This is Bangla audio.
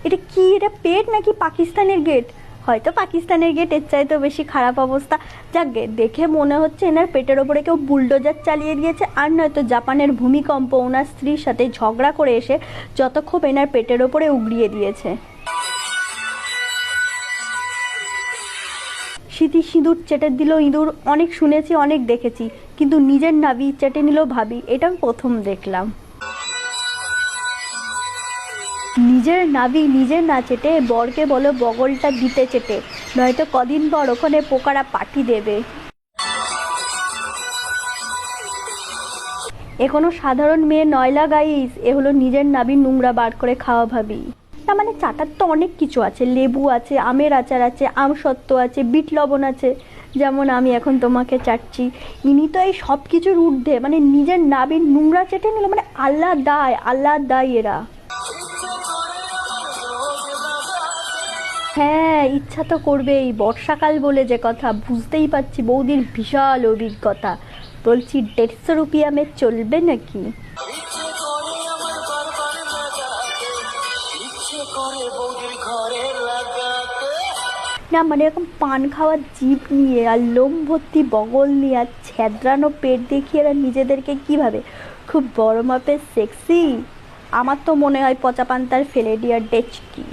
এটা কি, এটা পেট নাকি পাকিস্তানের গেট? হয়তো পাকিস্তানের গেট, এর চাইতেও বেশি খারাপ অবস্থা। যাক গে, দেখে মনে হচ্ছে এনার পেটের ওপরে কেউ বুলডোজার চালিয়ে দিয়েছে, আর নয়তো জাপানের ভূমিকম্প ওনার স্ত্রীর সাথে ঝগড়া করে এসে যতক্ষণ এনার পেটের ওপরে উগড়িয়ে দিয়েছে। স্মৃতি সিঁদুর চেটে দিল ইঁদুর, অনেক শুনেছি অনেক দেখেছি, কিন্তু নিজের নাভি চেটে নিল ভাবি, এটা আমি প্রথম দেখলাম। নিজের নাভি নিজের না চেটে বরকে বলো বগলটা দিতে চেটে, নয়তো কদিন পর ওখানে পোকারা পাঠি দেবে। এ কোনো সাধারণ মেয়ে নয়লা গাইস, এ হলো নিজের নাভির নোংরা বার করে খাওয়া ভাবি। না মানে চাটার তো অনেক কিছু আছে, লেবু আছে, আমের আচার আছে, আমসত্ত্ব আছে, বিট লবণ আছে, যেমন আমি এখন তোমাকে চাটছি। ইনি তো এই সব কিছুর ঊর্ধ্বে, মানে নিজের নাভির নোংরা চেটে নিল, মানে আল্লাহ দায়, আল্লাহ দায় এরা। হ্যাঁ, ইচ্ছা তো করবেই, বর্ষাকাল বলে যে কথা, বুঝতেই পারছি বৌদির বিশাল অভিজ্ঞতা। বলছি 150 রুপিয়া মে চলবে নাকি? না মানে এরকম পান খাওয়ার জিভ নিয়ে আর লোম ভর্তি বগল নিয়ে আর ছ্যাদ্রানো পেট দেখিয়ে এরা নিজেদেরকে কীভাবে খুব বড় মাপের সেক্সি। আমার তো মনে হয় পচা পান্তার ফেলে দেওয়ার ডেচকি।